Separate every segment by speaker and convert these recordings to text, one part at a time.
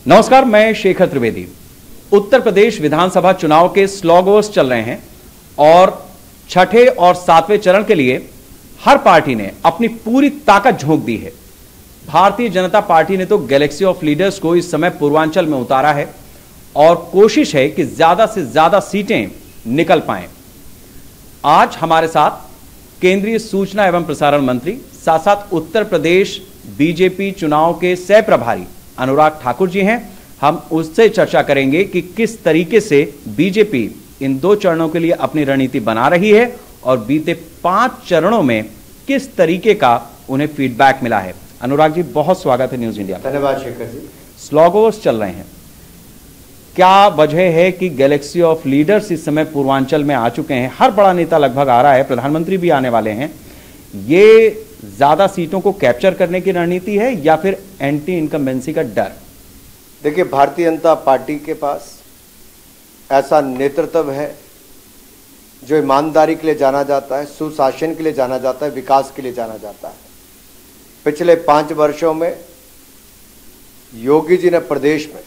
Speaker 1: नमस्कार, मैं शेखर त्रिवेदी। उत्तर प्रदेश विधानसभा चुनाव के स्लॉगर्स चल रहे हैं और छठे और सातवें चरण के लिए हर पार्टी ने अपनी पूरी ताकत झोंक दी है। भारतीय जनता पार्टी ने तो गैलेक्सी ऑफ लीडर्स को इस समय पूर्वांचल में उतारा है और कोशिश है कि ज्यादा से ज्यादा सीटें निकल पाएं। आज हमारे साथ केंद्रीय सूचना एवं प्रसारण मंत्री, साथ साथ उत्तर प्रदेश बीजेपी चुनाव के सह प्रभारी अनुराग ठाकुर जी हैं। हम उससे चर्चा करेंगे कि किस तरीके से बीजेपी इन 2 चरणों के लिए अपनी रणनीति बना रही है और बीते 5 चरणों में किस तरीके का उन्हें फीडबैक मिला है। अनुराग जी, बहुत स्वागत है न्यूज इंडिया।
Speaker 2: धन्यवाद शेखर जी।
Speaker 1: स्लॉगर्स चल रहे हैं, क्या वजह है कि गैलेक्सी ऑफ लीडर्स इस समय पूर्वांचल में आ चुके हैं? हर बड़ा नेता लगभग आ रहा है, प्रधानमंत्री भी आने वाले हैं। ये ज्यादा सीटों को कैप्चर करने की रणनीति है या फिर एंटी इनकम्बेंसी का डर?
Speaker 2: देखिए, भारतीय जनता पार्टी के पास ऐसा नेतृत्व है जो ईमानदारी के लिए जाना जाता है, सुशासन के लिए जाना जाता है, विकास के लिए जाना जाता है। पिछले 5 वर्षों में योगी जी ने प्रदेश में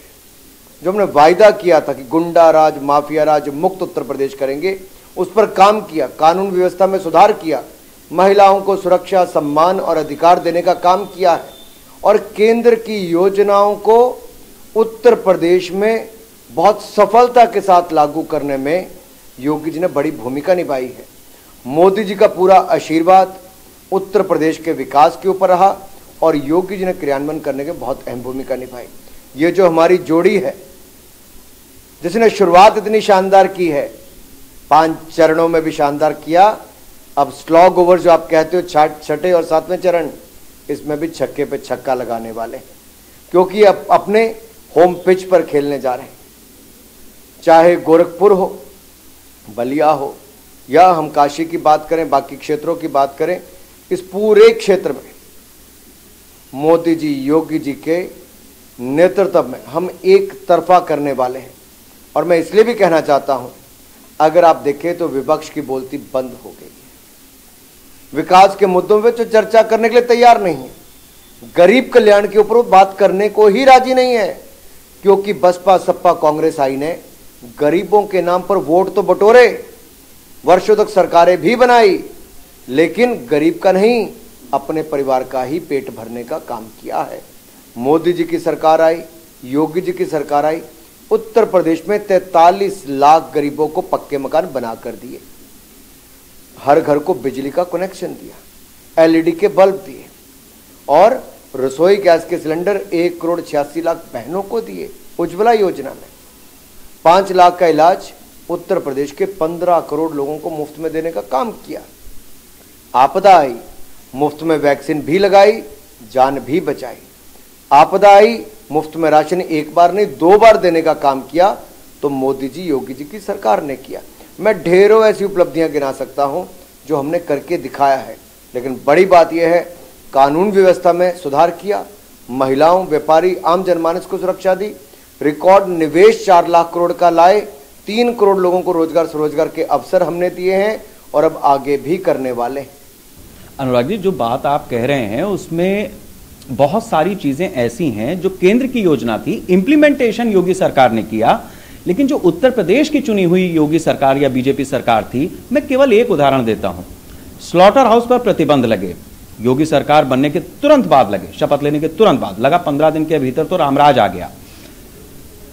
Speaker 2: जो हमने वायदा किया था कि गुंडा राज, माफिया राज मुक्त उत्तर प्रदेश करेंगे, उस पर काम किया। कानून व्यवस्था में सुधार किया, महिलाओं को सुरक्षा, सम्मान और अधिकार देने का काम किया है और केंद्र की योजनाओं को उत्तर प्रदेश में बहुत सफलता के साथ लागू करने में योगी जी ने बड़ी भूमिका निभाई है। मोदी जी का पूरा आशीर्वाद उत्तर प्रदेश के विकास के ऊपर रहा और योगी जी ने क्रियान्वयन करने के बहुत अहम भूमिका निभाई। ये जो हमारी जोड़ी है, जिसने शुरुआत इतनी शानदार की है, 5 चरणों में भी शानदार किया। अब स्लॉग ओवर जो आप कहते हो, छठे और सातवें चरण, इसमें भी छक्के पे छक्का लगाने वाले हैं, क्योंकि अब अपने होम पिच पर खेलने जा रहे हैं। चाहे गोरखपुर हो, बलिया हो, या हम काशी की बात करें, बाकी क्षेत्रों की बात करें, इस पूरे क्षेत्र में मोदी जी, योगी जी के नेतृत्व में हम एक तरफा करने वाले हैं। और मैं इसलिए भी कहना चाहता हूं, अगर आप देखें तो विपक्ष की बोलती बंद हो गई है। विकास के मुद्दों पे तो चर्चा करने के लिए तैयार नहीं है, गरीब कल्याण के ऊपर बात करने को ही राजी नहीं है, क्योंकि बसपा सपा कांग्रेस आई ने गरीबों के नाम पर वोट तो बटोरे, वर्षों तक सरकारें भी बनाई, लेकिन गरीब का नहीं, अपने परिवार का ही पेट भरने का काम किया है। मोदी जी की सरकार आई, योगी जी की सरकार आई, उत्तर प्रदेश में 43 लाख गरीबों को पक्के मकान बना कर दिए, हर घर को बिजली का कनेक्शन दिया, एलईडी के बल्ब दिए और रसोई गैस के सिलेंडर 1 करोड़ 86 लाख बहनों को दिए उज्ज्वला योजना में। 5 लाख का इलाज उत्तर प्रदेश के 15 करोड़ लोगों को मुफ्त में देने का काम किया। आपदा आई, मुफ्त में वैक्सीन भी लगाई, जान भी बचाई। आपदा आई, मुफ्त में राशन 1 बार नहीं 2 बार देने का काम किया, तो मोदी जी, योगी जी की सरकार ने किया। मैं ढेरों ऐसी उपलब्धियां गिना सकता हूं जो हमने करके दिखाया है, लेकिन बड़ी बात यह है, कानून व्यवस्था में सुधार किया, महिलाओं, व्यापारी, आम जनमानस को सुरक्षा दी, रिकॉर्ड निवेश 4 लाख करोड़ का लाए, 3 करोड़ लोगों को रोजगार स्वरोजगार के अवसर हमने दिए हैं और अब आगे भी करने वाले हैं।
Speaker 1: अनुराग जी, जो बात आप कह रहे हैं उसमें बहुत सारी चीजें ऐसी हैं जो केंद्र की योजना थी, इंप्लीमेंटेशन योगी सरकार ने किया, लेकिन जो उत्तर प्रदेश की चुनी हुई योगी सरकार या बीजेपी सरकार थी, मैं केवल एक उदाहरण देता हूं। स्लॉटर हाउस पर प्रतिबंध लगे, योगी सरकार बनने के तुरंत बाद लगे, शपथ लेने के तुरंत बाद लगा, 15 दिन के भीतर तो रामराज आ गया।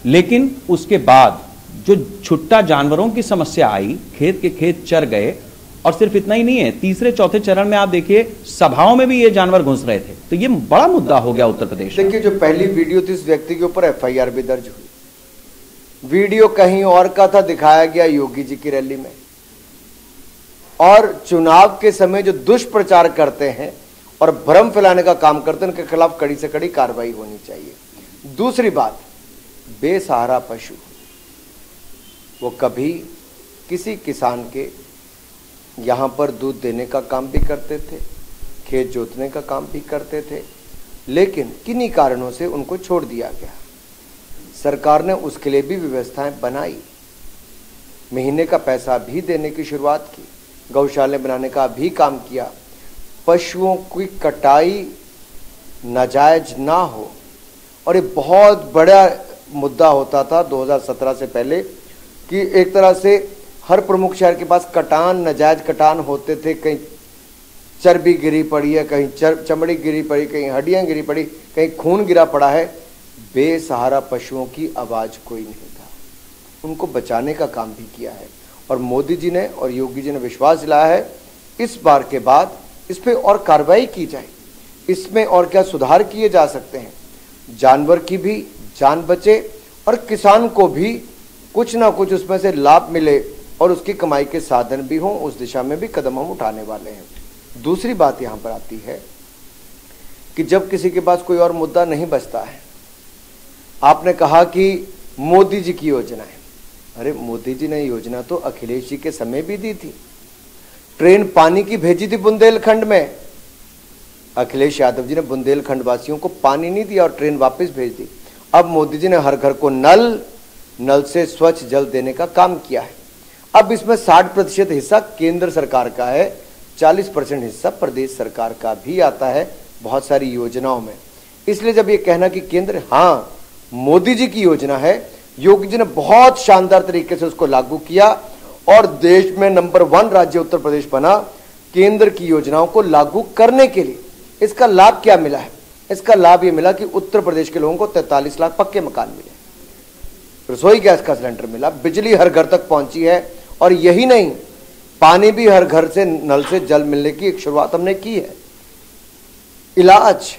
Speaker 1: लेकिन उसके बाद जो छुट्टा जानवरों की समस्या आई, खेत के खेत चर गए, और सिर्फ इतना ही नहीं है, तीसरे चौथे चरण में आप देखिए सभाओं में भी ये जानवर घुस रहे थे, तो ये बड़ा मुद्दा हो गया उत्तर प्रदेश।
Speaker 2: देखिए, जो पहली वीडियो थी, इस व्यक्ति के ऊपर एफआईआर भी दर्ज हुई। वीडियो कहीं और का था, दिखाया गया योगी जी की रैली में। और चुनाव के समय जो दुष्प्रचार करते हैं और भ्रम फैलाने का काम करते हैं, उनके खिलाफ कड़ी से कड़ी कार्रवाई होनी चाहिए। दूसरी बात, बेसहारा पशु, वो कभी किसी किसान के यहां पर दूध देने का काम भी करते थे, खेत जोतने का काम भी करते थे, लेकिन किन्हीं कारणों से उनको छोड़ दिया गया। सरकार ने उसके लिए भी व्यवस्थाएं बनाई, महीने का पैसा भी देने की शुरुआत की, गौशाले बनाने का भी काम किया। पशुओं की कटाई नाजायज ना हो और ये बहुत बड़ा मुद्दा होता था 2017 से पहले कि एक तरह से हर प्रमुख शहर के पास कटान, नाजायज कटान होते थे। कहीं चर्बी गिरी पड़ी है, कहीं चमड़ी गिरी पड़ी, कहीं हड्डियां गिरी पड़ी, कहीं खून गिरा पड़ा है। बेसहारा पशुओं की आवाज कोई नहीं था, उनको बचाने का काम भी किया है। और मोदी जी ने और योगी जी ने विश्वास दिलाया है इस बार के बाद इस पे और कार्रवाई की जाए, इसमें और क्या सुधार किए जा सकते हैं, जानवर की भी जान बचे और किसान को भी कुछ ना कुछ उसमें से लाभ मिले और उसकी कमाई के साधन भी हों। उस दिशा में भी कदम हम उठाने वाले हैं। दूसरी बात यहां पर आती है कि जब किसी के पास कोई और मुद्दा नहीं बचता है, आपने कहा कि मोदी जी की योजना है। अरे मोदी जी ने योजना तो अखिलेश जी के समय भी दी थी। ट्रेन पानी की भेजी थी बुंदेलखंड में, अखिलेश यादव जी ने बुंदेलखंड वासियों को पानी नहीं दिया और ट्रेन वापस भेज दी। अब मोदी जी ने हर घर को नल से स्वच्छ जल देने का काम किया है। अब इसमें 60% हिस्सा केंद्र सरकार का है, 40% हिस्सा प्रदेश सरकार का भी आता है बहुत सारी योजनाओं में। इसलिए जब ये कहना कि केंद्र, हाँ मोदी जी की योजना है, योगी जी ने बहुत शानदार तरीके से उसको लागू किया और देश में नंबर 1 राज्य उत्तर प्रदेश बना केंद्र की योजनाओं को लागू करने के लिए। इसका लाभ क्या मिला है? इसका लाभ ये मिला कि उत्तर प्रदेश के लोगों को 43 लाख पक्के मकान मिले, रसोई गैस का सिलेंडर मिला, बिजली हर घर तक पहुंची है और यही नहीं, पानी भी हर घर से नल से जल मिलने की एक शुरुआत हमने की है। इलाज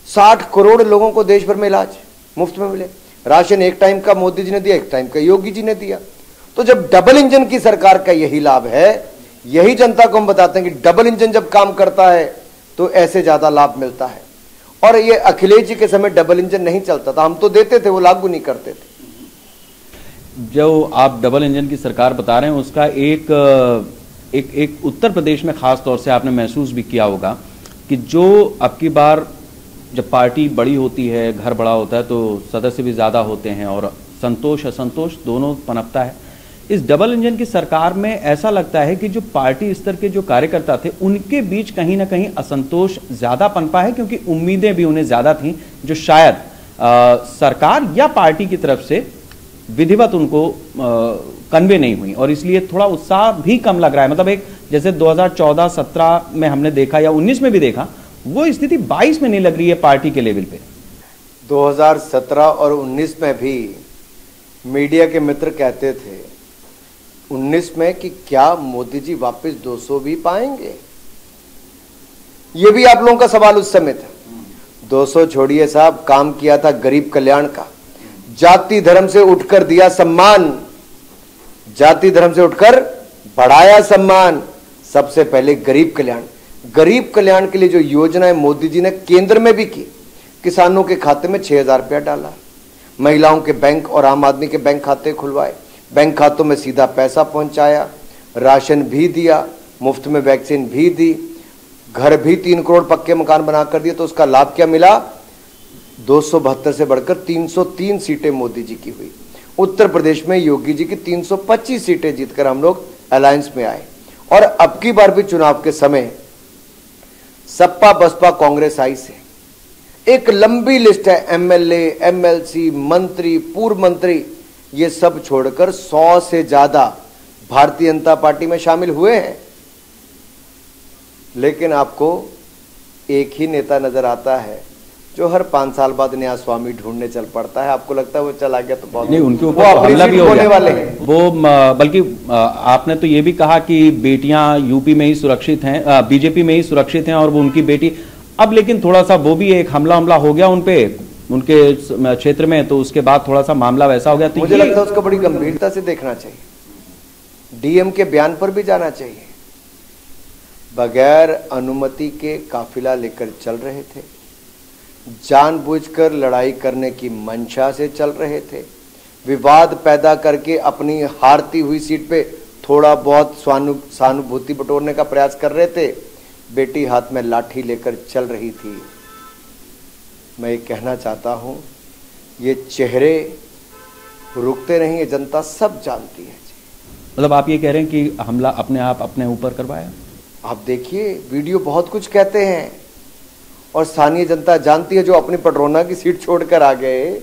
Speaker 2: 60 करोड़ लोगों को देश भर में इलाज मुफ्त में मिले। राशन एक टाइम का मोदी जी ने दिया, एक टाइम का योगी जी ने दिया। तो जब डबल इंजन की सरकार का यही लाभ है, यही जनता को हम बताते हैं कि डबल इंजन जब काम करता है तो ऐसे ज्यादा लाभ मिलता है। और ये अखिलेश जी के समय डबल इंजन नहीं चलता था, हम तो देते थे, वो लागू नहीं करते थे।
Speaker 1: जो आप डबल इंजन की सरकार बता रहे हैं उसका एक उत्तर प्रदेश में खास तौर से आपने महसूस भी किया होगा कि जो अब की बार जब पार्टी बड़ी होती है, घर बड़ा होता है तो सदस्य भी ज्यादा होते हैं और संतोष असंतोष दोनों पनपता है। इस डबल इंजन की सरकार में ऐसा लगता है कि जो पार्टी स्तर के जो कार्यकर्ता थे उनके बीच कहीं ना कहीं असंतोष ज्यादा पनपा है, क्योंकि उम्मीदें भी उन्हें ज्यादा थीं जो शायद सरकार या पार्टी की तरफ से विधिवत उनको कन्वे नहीं हुई और इसलिए थोड़ा उत्साह भी कम लग रहा है। मतलब एक जैसे 2014-17 में हमने देखा या 19 में भी देखा, वो स्थिति 22 में नहीं लग रही है पार्टी के लेवल पे।
Speaker 2: 2017 और 19 में भी मीडिया के मित्र कहते थे 19 में कि क्या मोदी जी वापस 200 भी पाएंगे, ये भी आप लोगों का सवाल उस समय था। 200 छोड़िए साहब, काम किया था गरीब कल्याण का। जाति धर्म से उठकर दिया सम्मान, जाति धर्म से उठकर बढ़ाया सम्मान। सबसे पहले गरीब कल्याण, गरीब कल्याण के लिए जो योजनाएं मोदी जी ने केंद्र में भी की, किसानों के खाते में 6,000 रुपया डाला, महिलाओं के बैंक और आम आदमी के बैंक खाते खुलवाए, बैंक खातों में सीधा पैसा पहुंचाया, राशन भी दिया, मुफ्त में वैक्सीन भी दी, घर भी 3 करोड़ पक्के मकान बनाकर दिए। तो उसका लाभ क्या मिला? 272 से बढ़कर 303 सीटें मोदी जी की हुई। उत्तर प्रदेश में योगी जी की 325 सीटें जीतकर हम लोग अलायंस में आए। और अब की बार भी चुनाव के समय सपा बसपा कांग्रेस आई से एक लंबी लिस्ट है, एमएलए, एमएलसी, मंत्री, पूर्व मंत्री, ये सब छोड़कर 100 से ज्यादा भारतीय जनता पार्टी में शामिल हुए हैं। लेकिन आपको एक ही नेता नजर आता है जो हर 5 साल बाद नया स्वामी ढूंढने चल पड़ता है। आपको लगता है वो चला गया तो बहुत
Speaker 1: नहीं, उनके ऊपर हमला भी होने वाले हैं वो। बल्कि आपने तो ये भी कहा कि बेटियां यूपी में ही सुरक्षित हैं, बीजेपी में ही सुरक्षित हैं और वो उनकी बेटी। अब लेकिन थोड़ा सा वो भी एक हमला हो गया उनपे, उनके क्षेत्र में, तो उसके बाद थोड़ा सा मामला वैसा हो गया। तो
Speaker 2: मुझे लगता है उसको बड़ी गंभीरता से देखना चाहिए, डीएम के बयान पर भी जाना चाहिए। बगैर अनुमति के काफिला लेकर चल रहे थे, जानबूझकर लड़ाई करने की मंशा से चल रहे थे, विवाद पैदा करके अपनी हारती हुई सीट पे थोड़ा बहुत सहानुभूति बटोरने का प्रयास कर रहे थे, बेटी हाथ में लाठी लेकर चल रही थी। मैं ये कहना चाहता हूं, ये चेहरे रुकते नहीं, ये जनता सब जानती है।
Speaker 1: मतलब आप ये कह रहे हैं कि हमला अपने ऊपर करवाया?
Speaker 2: आप देखिए वीडियो बहुत कुछ कहते हैं और स्थानीय जनता जानती है, जो अपनी पटरौना की सीट छोड़कर आ गए,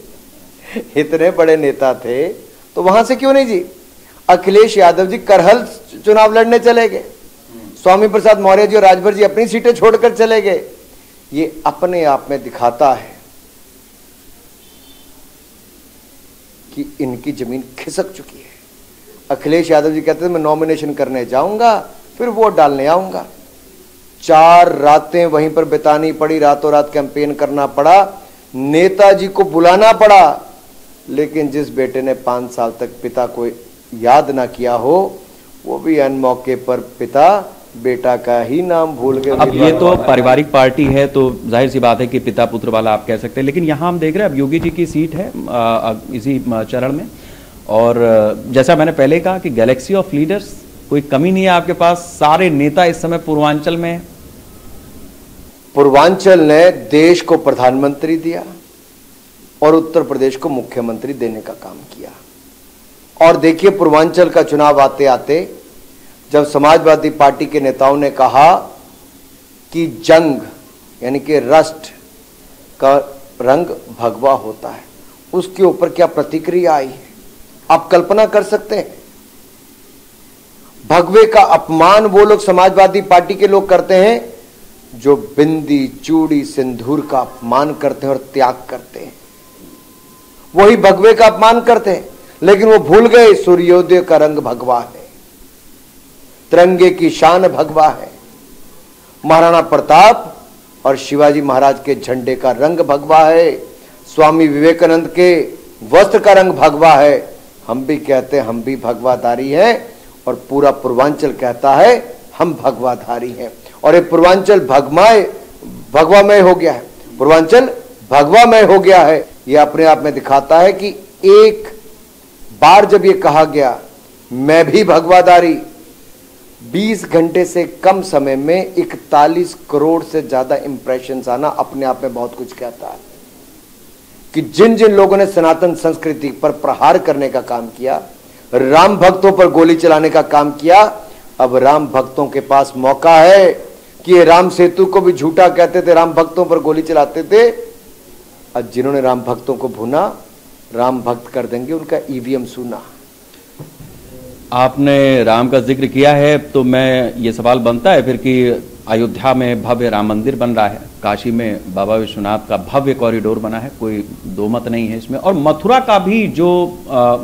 Speaker 2: इतने बड़े नेता थे, तो वहां से क्यों नहीं जी? अखिलेश यादव जी करहल चुनाव लड़ने चले गए, स्वामी प्रसाद मौर्य जी और राजभर जी अपनी सीटें छोड़कर चले गए। ये अपने आप में दिखाता है कि इनकी जमीन खिसक चुकी है। अखिलेश यादव जी कहते थे मैं नॉमिनेशन करने जाऊंगा, फिर वोट डालने आऊंगा। 4 रातें वहीं पर बितानी पड़ी, रातों रात कैंपेन करना पड़ा, नेताजी को बुलाना पड़ा, लेकिन जिस बेटे ने 5 साल तक पिता को याद ना किया हो, वो भी अन मौके पर पिता बेटा का ही नाम भूल गए।
Speaker 1: अब ये तो पारिवारिक पार्टी है, तो जाहिर सी बात है कि पिता पुत्र वाला आप कह सकते हैं, लेकिन यहाँ हम देख रहे हैं अब योगी जी की सीट है इसी चरण में, और जैसा मैंने पहले कहा कि गैलेक्सी ऑफ लीडर्स, कोई कमी नहीं है आपके पास, सारे नेता इस समय पूर्वांचल में।
Speaker 2: पूर्वांचल ने देश को प्रधानमंत्री दिया और उत्तर प्रदेश को मुख्यमंत्री देने का काम किया। और देखिए, पूर्वांचल का चुनाव आते आते जब समाजवादी पार्टी के नेताओं ने कहा कि जंग यानी कि रस्ट का रंग भगवा होता है, उसके ऊपर क्या प्रतिक्रिया आई है आप कल्पना कर सकते हैं। भगवे का अपमान वो लोग समाजवादी पार्टी के लोग करते हैं जो बिंदी चूड़ी सिंदूर का अपमान करते हैं और त्याग करते हैं, वही भगवे का अपमान करते हैं। लेकिन वो भूल गए सूर्योदय का रंग भगवा है, तिरंगे की शान भगवा है, महाराणा प्रताप और शिवाजी महाराज के झंडे का रंग भगवा है, स्वामी विवेकानंद के वस्त्र का रंग भगवा है। हम भी कहते हैं हम भी भगवाधारी हैं, और पूरा पूर्वांचल कहता है हम भगवाधारी हैं। और ये पूर्वांचल भगवामय हो गया है, पूर्वांचल भगवामय हो गया है। ये अपने आप में दिखाता है कि एक बार जब ये कहा गया मैं भी भगवाधारी, 20 घंटे से कम समय में 41 करोड़ से ज्यादा इंप्रेशंस आना अपने आप में बहुत कुछ कहता है कि जिन जिन लोगों ने सनातन संस्कृति पर प्रहार करने का काम किया, राम भक्तों पर गोली चलाने का काम किया, अब राम भक्तों के पास मौका है कि ये राम सेतु को भी झूठा कहते थे, राम भक्तों पर गोली चलाते थे, और जिन्होंने राम भक्तों को भुना, राम भक्त कर देंगे उनका ईवीएम सुना।
Speaker 1: आपने राम का जिक्र किया है, तो मैं ये सवाल बनता है फिर कि अयोध्या में भव्य राम मंदिर बन रहा है, काशी में बाबा विश्वनाथ का भव्य कॉरिडोर बना है, कोई दो मत नहीं है इसमें, और मथुरा का भी जो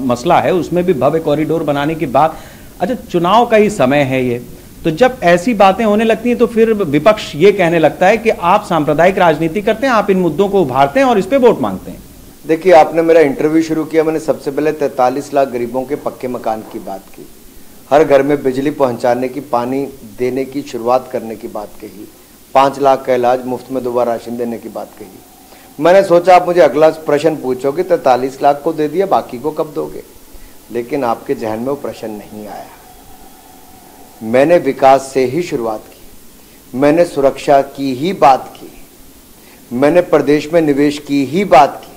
Speaker 1: मसला है उसमें भी भव्य कॉरिडोर बनाने की बात। अच्छा, चुनाव का ही समय है ये, तो जब ऐसी बातें होने लगती हैं तो फिर विपक्ष ये कहने लगता है कि आप सांप्रदायिक राजनीति करते हैं, आप इन मुद्दों को उभारते हैं और इस पे वोट मांगते हैं।
Speaker 2: देखिए, आपने मेरा इंटरव्यू शुरू किया, मैंने सबसे पहले 43 लाख गरीबों के पक्के मकान की बात की, हर घर में बिजली पहुंचाने की, पानी देने की शुरुआत करने की बात कही, 5 लाख का इलाज मुफ्त में 2 बार राशन देने की बात कही। मैंने सोचा आप मुझे अगला प्रश्न पूछोगे 43 लाख को दे दिया, बाकी को कब दोगे, लेकिन आपके जहन में वो प्रश्न नहीं आया। मैंने विकास से ही शुरुआत की, मैंने सुरक्षा की ही बात की, मैंने प्रदेश में निवेश की ही बात की,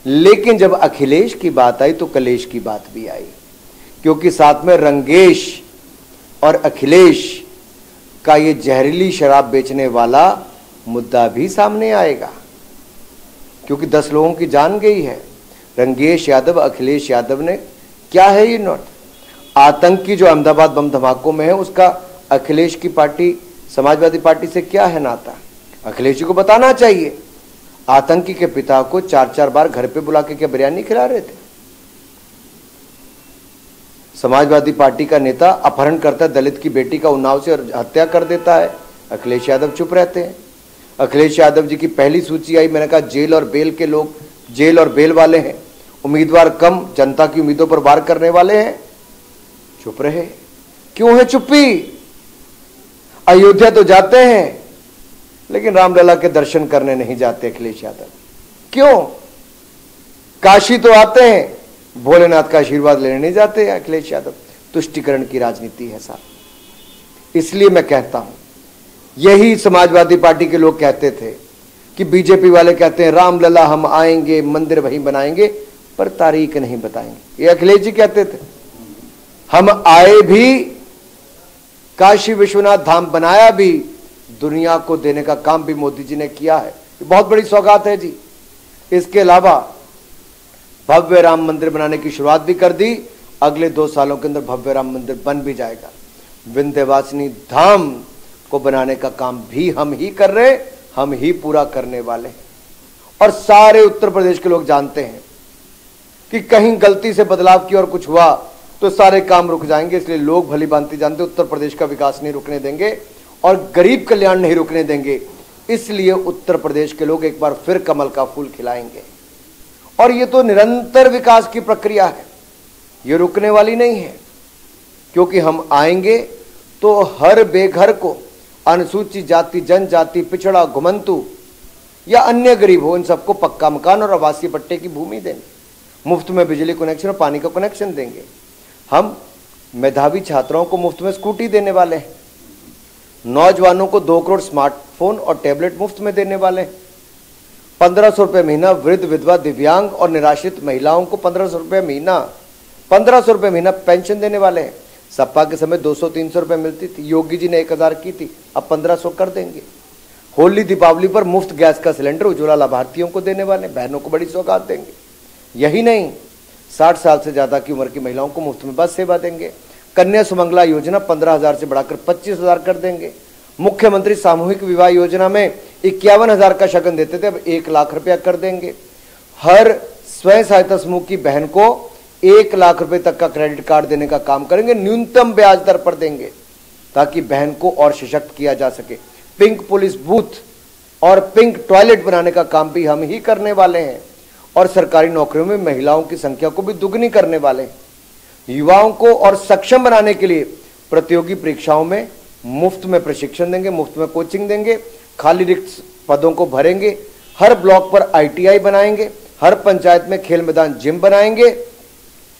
Speaker 2: लेकिन जब अखिलेश की बात आई तो कलेश की बात भी आई, क्योंकि साथ में रंगेश और अखिलेश का ये जहरीली शराब बेचने वाला मुद्दा भी सामने आएगा, क्योंकि 10 लोगों की जान गई है। रंगेश यादव, अखिलेश यादव ने क्या है ये नोट, आतंकी जो अहमदाबाद बम धमाकों में है, उसका अखिलेश की पार्टी समाजवादी पार्टी से क्या है नाता, अखिलेश जी को बताना चाहिए। आतंकी के पिता को 4-4 बार घर पे बुला के क्या बिरयानी खिला रहे थे? समाजवादी पार्टी का नेता अपहरण करता है दलित की बेटी का, उन्नाव से हत्या कर देता है, अखिलेश यादव चुप रहते हैं। अखिलेश यादव जी की पहली सूची आई, मैंने कहा जेल और बेल के लोग, जेल और बेल वाले हैं, उम्मीदवार कम, जनता की उम्मीदों पर वार करने वाले हैं, चुप रहे। क्यों है चुप्पी? अयोध्या तो जाते हैं लेकिन रामलला के दर्शन करने नहीं जाते अखिलेश यादव, क्यों? काशी तो आते हैं, भोलेनाथ का आशीर्वाद लेने नहीं जाते अखिलेश यादव। तुष्टिकरण की राजनीति है साहब। इसलिए मैं कहता हूं, यही समाजवादी पार्टी के लोग कहते थे कि बीजेपी वाले कहते हैं रामलला हम आएंगे, मंदिर वहीं बनाएंगे, पर तारीख नहीं बताएंगे। ये अखिलेश जी कहते थे, हम आए भी, काशी विश्वनाथ धाम बनाया भी, दुनिया को देने का काम भी मोदी जी ने किया है। ये बहुत बड़ी सौगात है जी। इसके अलावा भव्य राम मंदिर बनाने की शुरुआत भी कर दी। अगले 2 सालों के अंदर भव्य राम मंदिर बन भी जाएगा। विंध्यवासिनी धाम को बनाने का काम भी हम ही कर रहे, हम ही पूरा करने वाले हैं। और सारे उत्तर प्रदेश के लोग जानते हैं कि कहीं गलती से बदलाव की और कुछ हुआ तो सारे काम रुक जाएंगे। इसलिए लोग भली भांति जानते उत्तर प्रदेश का विकास नहीं रुकने देंगे और गरीब कल्याण नहीं रुकने देंगे। इसलिए उत्तर प्रदेश के लोग एक बार फिर कमल का फूल खिलाएंगे। और ये तो निरंतर विकास की प्रक्रिया है, ये रुकने वाली नहीं है। क्योंकि हम आएंगे तो हर बेघर को, अनुसूचित जाति, जनजाति, पिछड़ा, घुमंतु या अन्य गरीब हो, इन सबको पक्का मकान और आवासीय पट्टे की भूमि देंगे। मुफ्त में बिजली कनेक्शन और पानी का कनेक्शन देंगे। हम मेधावी छात्राओं को मुफ्त में स्कूटी देने वाले हैं। नौजवानों को 2 करोड़ स्मार्टफोन और टैबलेट मुफ्त में देने वाले हैं। 1500 रुपये महीना वृद्ध, विधवा, दिव्यांग और निराश्रित महिलाओं को 1500 रुपये महीना, 1500 रुपये महीना पेंशन देने वाले हैं। सपा के समय 200-300 रुपये मिलती थी, योगी जी ने 1000 की थी, अब 1500 कर देंगे। होली दीपावली पर मुफ्त गैस का सिलेंडर उज्ज्वला लाभार्थियों को देने वाले, बहनों को बड़ी सौगात देंगे। यही नहीं, 60 साल से ज्यादा की उम्र की महिलाओं को मुफ्त में बस सेवा देंगे। कन्या सुमंगला योजना 15,000 से बढ़ाकर 25,000 कर देंगे। मुख्यमंत्री सामूहिक विवाह योजना में 51,000 का शगन देते थे, अब 1 लाख रुपया कर देंगे। हर स्वयं सहायता समूह की बहन को 1 लाख रुपए तक का क्रेडिट कार्ड देने का काम करेंगे, न्यूनतम ब्याज दर पर देंगे ताकि बहन को और सशक्त किया जा सके। पिंक पुलिस बूथ और पिंक टॉयलेट बनाने का काम भी हम ही करने वाले हैं और सरकारी नौकरियों में महिलाओं की संख्या को भी दुगनी करने वाले हैं। युवाओं को और सक्षम बनाने के लिए प्रतियोगी परीक्षाओं में मुफ्त में प्रशिक्षण देंगे, मुफ्त में कोचिंग देंगे, खाली रिक्त पदों को भरेंगे। हर ब्लॉक पर ITI बनाएंगे, हर पंचायत में खेल मैदान, जिम बनाएंगे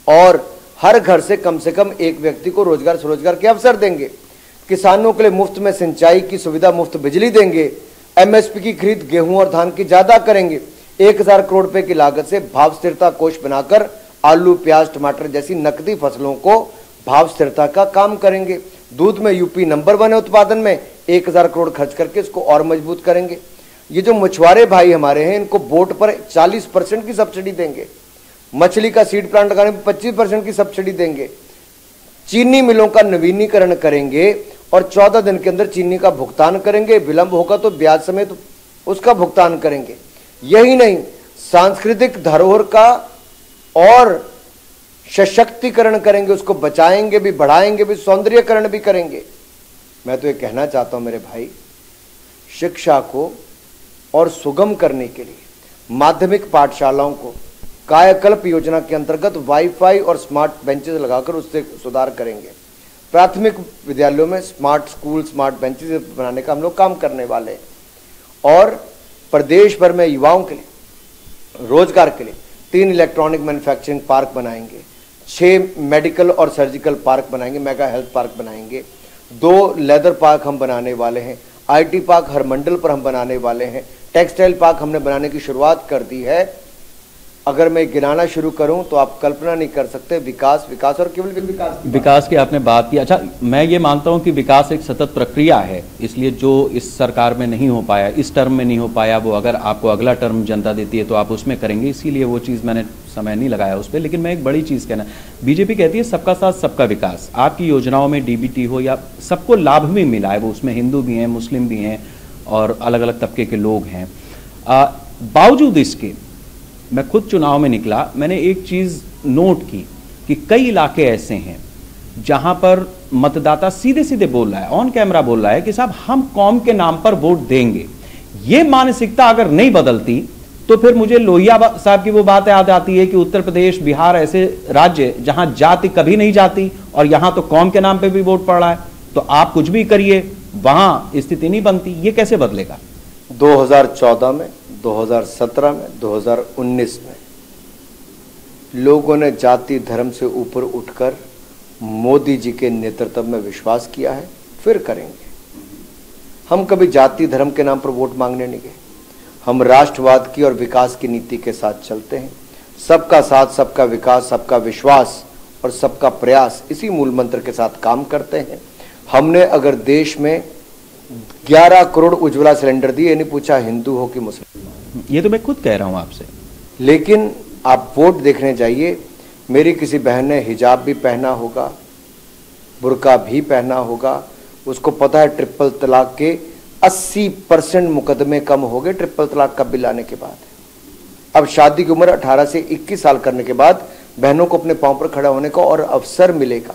Speaker 2: और हर घर से कम एक व्यक्ति को रोजगार स्वरोजगार के अवसर देंगे। किसानों के लिए मुफ्त में सिंचाई की सुविधा, मुफ्त बिजली देंगे। MSP की खरीद गेहूं और धान की ज्यादा करेंगे। 1000 करोड़ रुपए की लागत से भाव स्थिरता कोष बनाकर आलू, प्याज, टमाटर जैसी नकदी फसलों को भाव स्थिरता का काम करेंगे। दूध में यूपी नंबर 1 है उत्पादन में, 1000 करोड़ खर्च करके इसको और मजबूत करेंगे। ये जो मछुआरे भाई हमारे हैं, इनको बोट पर 40% की सब्सिडी देंगे। मछली का सीड प्लांट लगाने पर 25% की सब्सिडी देंगे। चीनी मिलों का नवीनीकरण करेंगे और 14 दिन के अंदर चीनी का भुगतान करेंगे। विलंब होगा तो ब्याज समेत उसका भुगतान करेंगे। यही नहीं, सांस्कृतिक धरोहर का और सशक्तिकरण करेंगे, उसको बचाएंगे भी, बढ़ाएंगे भी, सौंदर्यकरण भी करेंगे। मैं तो ये कहना चाहता हूं मेरे भाई, शिक्षा को और सुगम करने के लिए माध्यमिक पाठशालाओं को कायाकल्प योजना के अंतर्गत वाईफाई और स्मार्ट बेंचेस लगाकर उससे सुधार करेंगे। प्राथमिक विद्यालयों में स्मार्ट स्कूल, स्मार्ट बेंचेस बनाने का हम लोग काम करने वाले हैं। और प्रदेश भर में युवाओं के लिए रोजगार के लिए 3 इलेक्ट्रॉनिक मैन्युफैक्चरिंग पार्क बनाएंगे, 6 मेडिकल और सर्जिकल पार्क बनाएंगे, मेगा हेल्थ पार्क बनाएंगे, 2 लेदर पार्क हम बनाने वाले हैं, IT पार्क हर मंडल पर हम बनाने वाले हैं, टेक्सटाइल पार्क हमने बनाने की शुरुआत कर दी है। अगर मैं गिनाना शुरू करूं तो आप कल्पना नहीं कर सकते। विकास, विकास और केवल
Speaker 1: विकास की आपने बात की। अच्छा, मैं ये मानता हूं कि विकास एक सतत प्रक्रिया है, इसलिए जो इस सरकार में नहीं हो पाया, इस टर्म में नहीं हो पाया, वो अगर आपको अगला टर्म जनता देती है तो आप उसमें करेंगे, इसीलिए वो चीज़ मैंने समय नहीं लगाया उस पर। लेकिन मैं एक बड़ी चीज़ कहना, बीजेपी कहती है सबका साथ सबका विकास। आपकी योजनाओं में DBT हो या सबको लाभ भी मिला है, वो उसमें हिंदू भी हैं, मुस्लिम भी हैं और अलग अलग तबके के लोग हैं। बावजूद इसके मैं खुद चुनाव में निकला, मैंने एक चीज नोट की कि कई इलाके ऐसे हैं जहां पर मतदाता सीधे सीधे बोल रहा है, ऑन कैमरा बोल रहा है कि साहब हम कौम के नाम पर वोट देंगे। ये मानसिकता अगर नहीं बदलती तो फिर मुझे लोहिया साहब की वो बात याद आती है कि उत्तर प्रदेश, बिहार ऐसे राज्य जहां जाति कभी नहीं जाती और यहां तो कौम के नाम पे भी वोट पड़ रहा है, तो आप कुछ भी करिए वहां स्थिति नहीं बनती। ये कैसे बदलेगा?
Speaker 2: 2014 में, 2017 में, 2019 में लोगों ने जाति धर्म से ऊपर उठकर मोदी जी के नेतृत्व में विश्वास किया है, फिर करेंगे। हम कभी जाति धर्म के नाम पर वोट मांगने नहीं गए। हम राष्ट्रवाद की और विकास की नीति के साथ चलते हैं। सबका साथ, सबका विकास, सबका विश्वास और सबका प्रयास, इसी मूल मंत्र के साथ काम करते हैं। हमने अगर देश में 11 करोड़ उज्ज्वला सिलेंडर दिए, ये नहीं पूछा हिंदू हो कि मुस्लिम।
Speaker 1: ये तो मैं खुद कह रहा हूं आपसे।
Speaker 2: लेकिन आप वोट देखने जाइए, मेरी किसी बहन ने हिजाब भी पहना होगा, बुर्का भी पहना होगा, उसको पता है ट्रिपल तलाक के 80% मुकदमे कम हो गए ट्रिपल तलाक का बिल आने के बाद। अब शादी की उम्र 18 से 21 साल करने के बाद बहनों को अपने पांव पर खड़ा होने का और अवसर मिलेगा।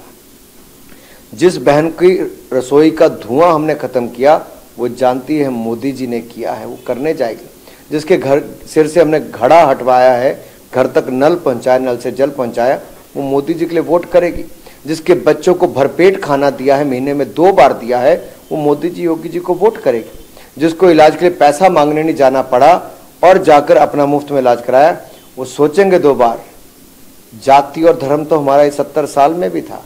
Speaker 2: जिस बहन की रसोई का धुआं हमने खत्म किया, वो जानती है मोदी जी ने किया है, वो करने जाएगी। जिसके घर सिर से हमने घड़ा हटवाया है, घर तक नल पहुंचाया, नल से जल पहुंचाया, वो मोदी जी के लिए वोट करेगी। जिसके बच्चों को भरपेट खाना दिया है, महीने में 2 बार दिया है, वो मोदी जी योगी जी को वोट करेगी। जिसको इलाज के लिए पैसा मांगने नहीं जाना पड़ा और जाकर अपना मुफ्त में इलाज कराया, वो सोचेंगे 2 बार। जाति और धर्म तो हमारा 70 साल में भी था।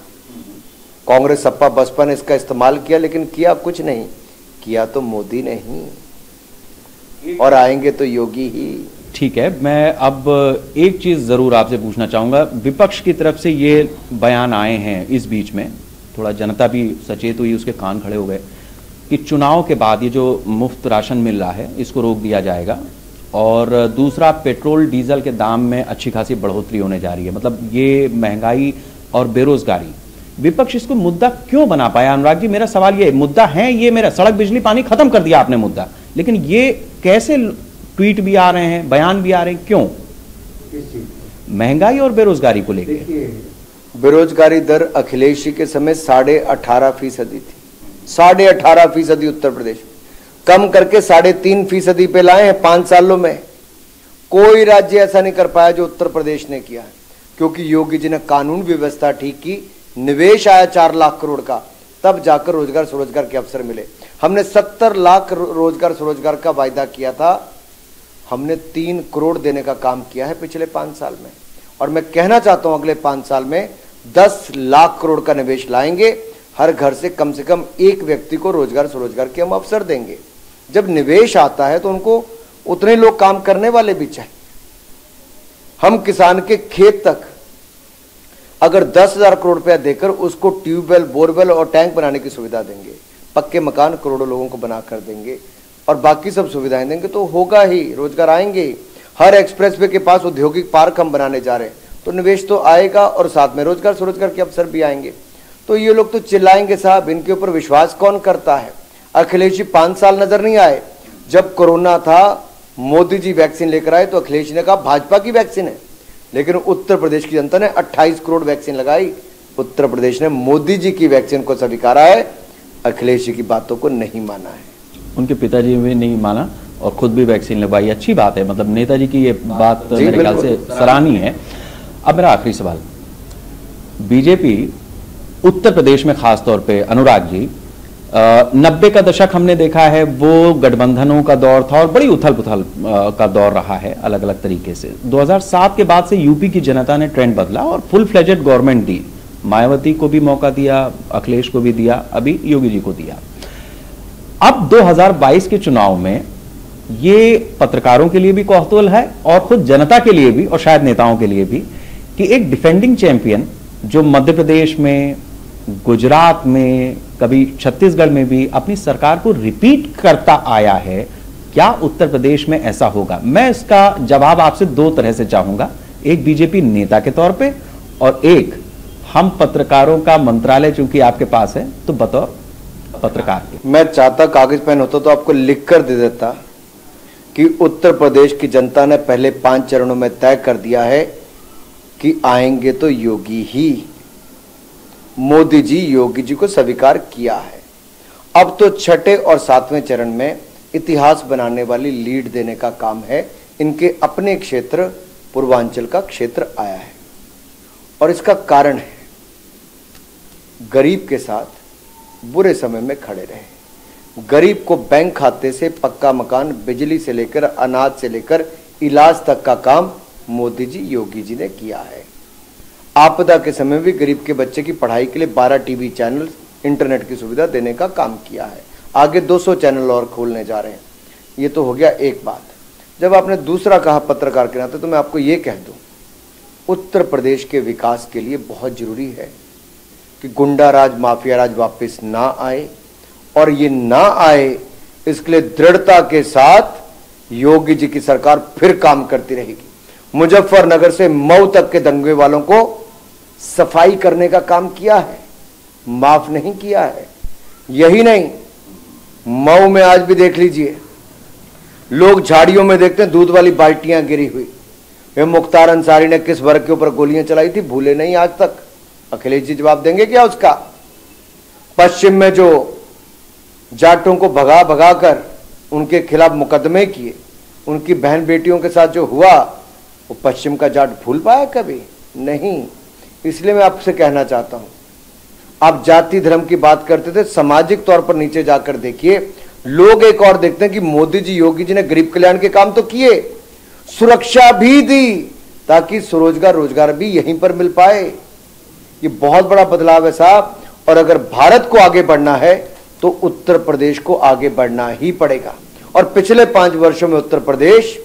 Speaker 2: कांग्रेस सपा बसपा ने इसका इस्तेमाल किया, लेकिन किया कुछ नहीं, किया तो मोदी ने ही, और आएंगे तो योगी ही।
Speaker 1: ठीक है, मैं अब एक चीज जरूर आपसे पूछना चाहूंगा। विपक्ष की तरफ से ये बयान आए हैं इस बीच में, थोड़ा जनता भी सचेत हुई, उसके कान खड़े हो गए कि चुनाव के बाद ये जो मुफ्त राशन मिल रहा है इसको रोक दिया जाएगा, और दूसरा पेट्रोल डीजल के दाम में अच्छी खासी बढ़ोतरी होने जा रही है। मतलब ये महंगाई और बेरोजगारी, विपक्ष इसको मुद्दा क्यों बना पाया? अनुराग जी, मेरा सवाल ये, मुद्दा है ये, मेरा सड़क बिजली पानी खत्म कर दिया आपने मुद्दा, लेकिन ये कैसे ट्वीट भी आ रहे हैं, बयान भी आ रहे हैं, क्यों? महंगाई और बेरोजगारी को लेकर।
Speaker 2: बेरोजगारी दर अखिलेश जी के समय 18.5% थी, 18.5% उत्तर प्रदेश में, कम करके 3.5% पे लाए हैं 5 सालों में। कोई राज्य ऐसा नहीं कर पाया जो उत्तर प्रदेश ने किया है, क्योंकि योगी जी ने कानून व्यवस्था ठीक की, निवेश आया 4 लाख करोड़ का, तब जाकर रोजगार स्वरोजगार के अवसर मिले। हमने 70 लाख रोजगार स्वरोजगार का वायदा किया था, हमने 3 करोड़ देने का काम किया है पिछले 5 साल में, और मैं कहना चाहता हूं अगले 5 साल में 10 लाख करोड़ का निवेश लाएंगे। हर घर से कम 1 व्यक्ति को रोजगार स्वरोजगार के हम अवसर देंगे। जब निवेश आता है तो उनको उतने लोग काम करने वाले भी चाहिए। हम किसान के खेत तक अगर 10,000 करोड़ रुपया देकर उसको ट्यूबवेल, बोरवेल और टैंक बनाने की सुविधा देंगे, पक्के मकान करोड़ों लोगों को बना कर देंगे और बाकी सब सुविधाएं देंगे, तो होगा ही, रोजगार आएंगे। हर एक्सप्रेसवे के पास औद्योगिक पार्क हम बनाने जा रहे हैं, तो निवेश तो आएगा और साथ में रोजगार स्वरोजगार के अवसर भी आएंगे। तो ये लोग तो चिल्लाएंगे साहब, इनके ऊपर विश्वास कौन करता है? अखिलेश जी 5 साल नजर नहीं आए। जब कोरोना था, मोदी जी वैक्सीन लेकर आए तो अखिलेश जी ने कहा भाजपा की वैक्सीन है, लेकिन उत्तर प्रदेश की जनता ने 28 करोड़ वैक्सीन लगाई। उत्तर प्रदेश ने मोदी जी की वैक्सीन को स्वीकारा है, अखिलेश जी की बातों को नहीं माना है।
Speaker 1: उनके पिताजी भी नहीं माना और खुद भी वैक्सीन लगवाई, अच्छी बात है। मतलब नेताजी की ये बात मेरे ख्याल से सराहनीय है। अब मेरा आखिरी सवाल, बीजेपी उत्तर प्रदेश में खासतौर पे, अनुराग जी, 90 का दशक हमने देखा है, वो गठबंधनों का दौर था और बड़ी उथल पुथल का दौर रहा है अलग अलग तरीके से। 2007 के बाद से यूपी की जनता ने ट्रेंड बदला और फुल फ्लेजेड गवर्नमेंट दी। मायावती को भी मौका दिया, अखिलेश को भी दिया, अभी योगी जी को दिया। अब 2022 के चुनाव में ये पत्रकारों के लिए भी कौतूहल है और खुद जनता के लिए भी और शायद नेताओं के लिए भी कि एक डिफेंडिंग चैंपियन जो मध्य प्रदेश में, गुजरात में, कभी छत्तीसगढ़ में भी अपनी सरकार को रिपीट करता आया है, क्या उत्तर प्रदेश में ऐसा होगा? मैं इसका जवाब आपसे 2 तरह से चाहूंगा, एक बीजेपी नेता के तौर पे और एक हम पत्रकारों का मंत्रालय चूंकि आपके पास है तो बतौर पत्रकार के।
Speaker 2: मैं चाहता कागज पेन होता तो आपको लिख कर दे देता कि उत्तर प्रदेश की जनता ने पहले 5 चरणों में तय कर दिया है कि आएंगे तो योगी ही। मोदी जी योगी जी को स्वीकार किया है। अब तो 6ठे और 7वें चरण में इतिहास बनाने वाली लीड देने का काम है। इनके अपने क्षेत्र पूर्वांचल का क्षेत्र आया है और इसका कारण है गरीब के साथ बुरे समय में खड़े रहे। गरीब को बैंक खाते से पक्का मकान, बिजली से लेकर अनाज से लेकर इलाज तक का काम मोदी जी योगी जी ने किया है। आपदा के समय भी गरीब के बच्चे की पढ़ाई के लिए 12 टीवी चैनल, इंटरनेट की सुविधा देने का काम किया है। आगे 200 चैनल और खोलने जा रहे हैं। ये तो हो गया एक बात। जब आपने दूसरा कहा पत्रकार के नाते, तो मैं आपको ये कह दूं, उत्तर प्रदेश के विकास के लिए बहुत जरूरी है कि गुंडा राज, माफिया राज वापस ना आए और ये ना आए, इसके लिए दृढ़ता के साथ योगी जी की सरकार फिर काम करती रहेगी। मुजफ्फरनगर से मऊ तक के दंगे वालों को सफाई करने का काम किया है, माफ नहीं किया है। यही नहीं, मऊ में आज भी देख लीजिए, लोग झाड़ियों में देखते हैं दूध वाली बाल्टियां गिरी हुई। वे मुख्तार अंसारी ने किस वर्ग के ऊपर गोलियां चलाई थी, भूले नहीं आज तक। अखिलेश जी जवाब देंगे क्या उसका? पश्चिम में जो जाटों को भगा भगा कर उनके खिलाफ मुकदमे किए, उनकी बहन बेटियों के साथ जो हुआ, वो पश्चिम का जाट भूल पाया कभी? नहीं। इसलिए मैं आपसे कहना चाहता हूं, आप जाति धर्म की बात करते थे, सामाजिक तौर पर नीचे जाकर देखिए, लोग एक और देखते हैं कि मोदी जी, योगी जी ने गरीब कल्याण के काम तो किए, सुरक्षा भी दी ताकि स्वरोजगार रोजगार भी यहीं पर मिल पाए। ये बहुत बड़ा बदलाव है साहब। और अगर भारत को आगे बढ़ना है तो उत्तर प्रदेश को आगे बढ़ना ही पड़ेगा। और पिछले 5 वर्षों में उत्तर प्रदेश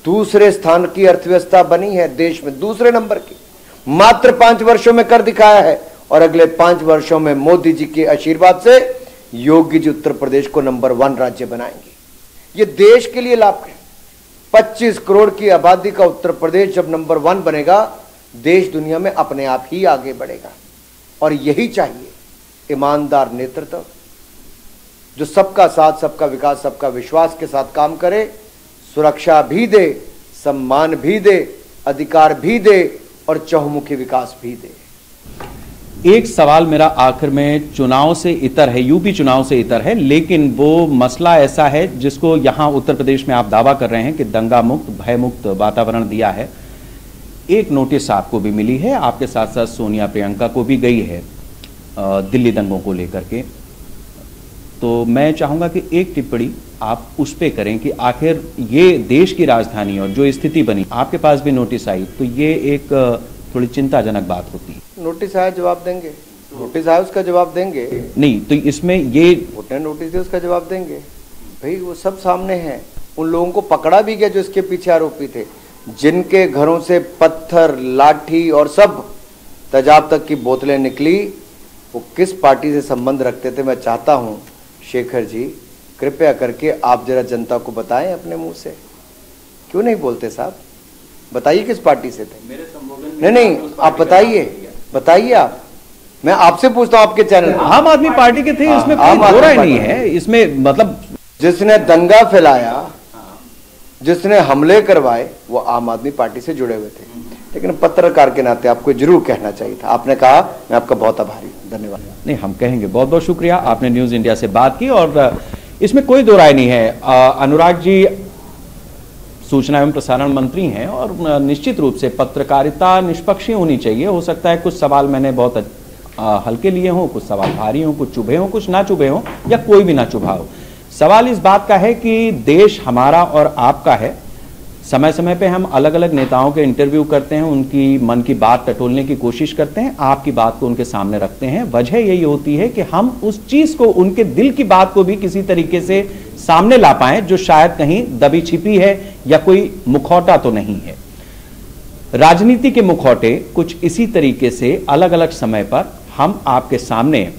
Speaker 2: दूसरे स्थान की अर्थव्यवस्था बनी है, देश में दूसरे नंबर की, मात्र 5 वर्षों में कर दिखाया है। और अगले 5 वर्षों में मोदी जी के आशीर्वाद से योगी जी उत्तर प्रदेश को नंबर 1 राज्य बनाएंगे। ये देश के लिए लाभ है। 25 करोड़ की आबादी का उत्तर प्रदेश जब नंबर 1 बनेगा, देश दुनिया में अपने आप ही आगे बढ़ेगा। और यही चाहिए, ईमानदार नेतृत्व जो सबका साथ, सबका विकास, सबका विश्वास के साथ काम करे, सुरक्षा भी दे, सम्मान भी दे, अधिकार भी दे और चहुमुखी विकास भी दे।
Speaker 1: एक सवाल मेरा आखिर में चुनाव से इतर है, यूपी चुनाव से इतर है, लेकिन वो मसला ऐसा है जिसको यहां उत्तर प्रदेश में आप दावा कर रहे हैं कि दंगा मुक्त, भय मुक्त वातावरण दिया है। एक नोटिस आपको भी मिली है, आपके साथ साथ सोनिया प्रियंका को भी गई है दिल्ली दंगों को लेकर के। तो मैं चाहूंगा कि एक टिप्पणी आप उस पे करें कि आखिर ये देश की राजधानी और जो स्थिति बनी, आपके पास भी नोटिस आई, तो ये एक थोड़ी चिंताजनक बात होती है।
Speaker 2: नोटिस आया, जवाब देंगे। नोटिस आया, उसका जवाब देंगे।
Speaker 1: नहीं तो इसमें ये
Speaker 2: नोटिस दिया, उसका जवाब देंगे। भाई वो सब सामने है। उन लोगों को पकड़ा भी गया जो इसके पीछे आरोपी थे, जिनके घरों से पत्थर, लाठी और सब तेजाब तक की बोतलें निकली। वो किस पार्टी से संबंध रखते थे? मैं चाहता हूं शेखर जी, कृपया करके आप जरा जनता को बताएं अपने मुंह से। क्यों नहीं बोलते साहब? बताइए किस पार्टी से थे।
Speaker 1: मेरे संबोधन में
Speaker 2: नहीं, आप बताइए आप। मैं आपसे पूछता हूं, आपके चैनल
Speaker 1: आम आदमी पार्टी के थे, इसमें कोई दो राय नहीं है। इसमें मतलब
Speaker 2: जिसने दंगा फैलाया, जिसने हमले करवाए, वो आम आदमी पार्टी से जुड़े हुए थे। लेकिन पत्रकार के नाते आपको जरूर कहना चाहिए था। आपने कहा, मैं आपका बहुत आभारी हूं, धन्यवाद।
Speaker 1: नहीं, हम कहेंगे बहुत बहुत शुक्रिया, आपने न्यूज इंडिया से बात की और इसमें कोई दो राय नहीं है। अनुराग जी सूचना एवं प्रसारण मंत्री हैं और निश्चित रूप से पत्रकारिता निष्पक्ष होनी चाहिए। हो सकता है कुछ सवाल मैंने बहुत हल्के लिए हों, कुछ सवाल भारी हों, कुछ चुभे हों, कुछ ना चुभे हों, या कोई भी ना चुभा हो। सवाल इस बात का है कि देश हमारा और आपका है। समय समय पे हम अलग अलग नेताओं के इंटरव्यू करते हैं, उनकी मन की बात टटोलने की कोशिश करते हैं, आपकी बात को उनके सामने रखते हैं। वजह यही होती है कि हम उस चीज को, उनके दिल की बात को भी किसी तरीके से सामने ला पाएं जो शायद कहीं दबी छिपी है या कोई मुखौटा तो नहीं है। राजनीति के मुखौटे कुछ इसी तरीके से अलग अलग समय पर हम आपके सामने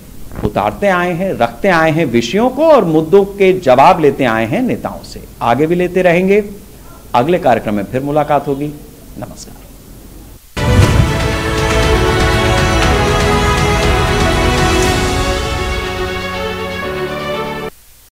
Speaker 1: उतारते आए हैं, रखते आए हैं विषयों को, और मुद्दों के जवाब लेते आए हैं नेताओं से। आगे भी लेते रहेंगे। अगले कार्यक्रम में फिर मुलाकात होगी। नमस्कार।